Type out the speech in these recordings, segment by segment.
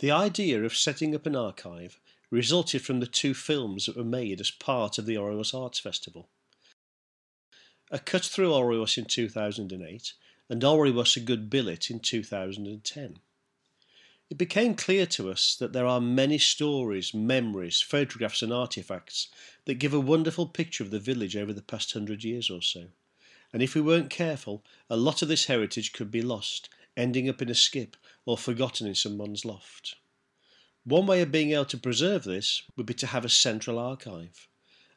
The idea of setting up an archive resulted from the two films that were made as part of the Alrewas Arts Festival. A Cut Through Alrewas in 2008 and Alrewas A Good Billet in 2010. It became clear to us that there are many stories, memories, photographs and artefacts that give a wonderful picture of the village over the past 100 years or so. And if we weren't careful, a lot of this heritage could be lost, ending up in a skip or forgotten in someone's loft. One way of being able to preserve this would be to have a central archive.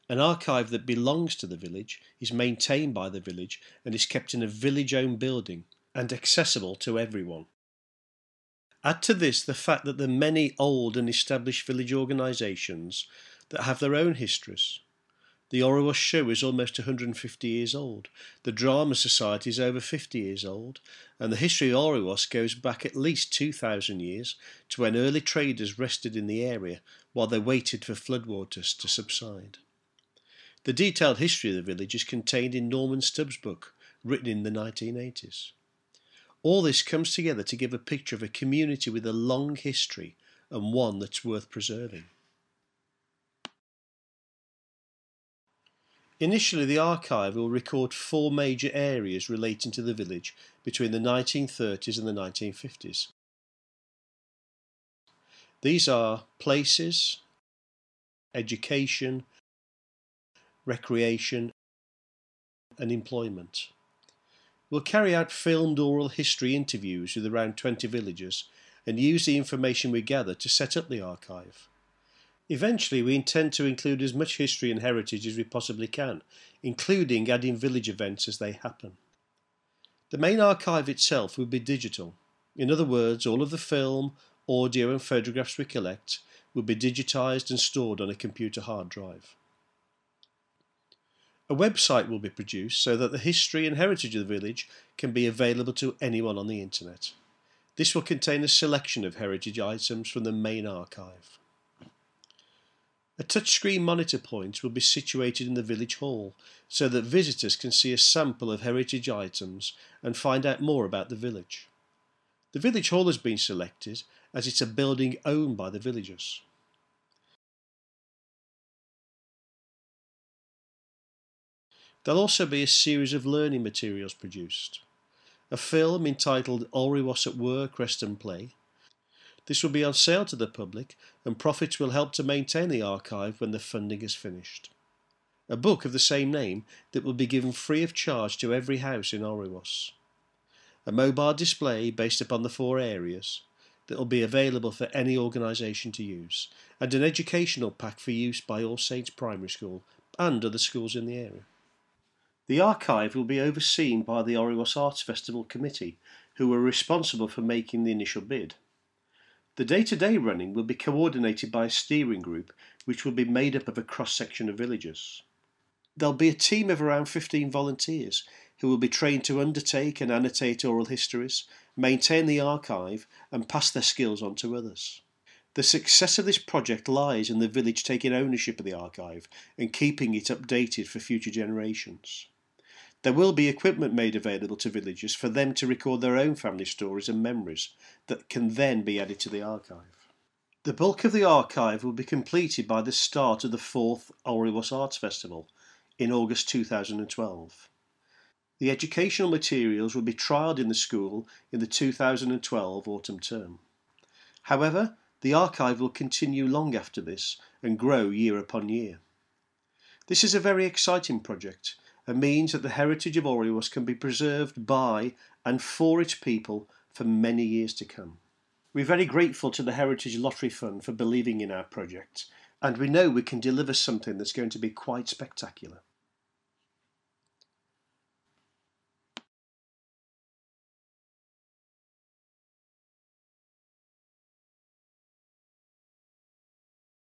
An archive that belongs to the village, is maintained by the village and is kept in a village-owned building and accessible to everyone. Add to this the fact that the many old and established village organisations that have their own histories. The Alrewas Show is almost 150 years old, the Drama Society is over 50 years old, and the history of Alrewas goes back at least 2,000 years to when early traders rested in the area while they waited for floodwaters to subside. The detailed history of the village is contained in Norman Stubbs' book, written in the 1980s. All this comes together to give a picture of a community with a long history and one that's worth preserving. Initially, the archive will record 4 major areas relating to the village between the 1930s and the 1950s. These are places, education, recreation and employment. We'll carry out filmed oral history interviews with around 20 villagers and use the information we gather to set up the archive. Eventually, we intend to include as much history and heritage as we possibly can, including adding village events as they happen. The main archive itself will be digital. In other words, all of the film, audio and photographs we collect will be digitised and stored on a computer hard drive. A website will be produced so that the history and heritage of the village can be available to anyone on the internet. This will contain a selection of heritage items from the main archive. A touchscreen monitor point will be situated in the village hall so that visitors can see a sample of heritage items and find out more about the village. The village hall has been selected as it's a building owned by the villagers. There'll also be a series of learning materials produced. A film entitled Alrewas at Work, Rest and Play. This will be on sale to the public and profits will help to maintain the archive when the funding is finished. A book of the same name that will be given free of charge to every house in Alrewas. A mobile display based upon the 4 areas that will be available for any organisation to use, and an educational pack for use by All Saints Primary School and other schools in the area. The archive will be overseen by the Alrewas Arts Festival Committee, who were responsible for making the initial bid. The day-to-day running will be coordinated by a steering group which will be made up of a cross-section of villagers. There'll be a team of around 15 volunteers who will be trained to undertake and annotate oral histories, maintain the archive and pass their skills on to others. The success of this project lies in the village taking ownership of the archive and keeping it updated for future generations. There will be equipment made available to villagers for them to record their own family stories and memories that can then be added to the archive. The bulk of the archive will be completed by the start of the 4th Alrewas Arts Festival in August 2012. The educational materials will be trialled in the school in the 2012 autumn term. However, the archive will continue long after this and grow year upon year. This is a very exciting project and means that the heritage of Alrewas can be preserved by and for its people for many years to come. We're very grateful to the Heritage Lottery Fund for believing in our project, and we know we can deliver something that's going to be quite spectacular.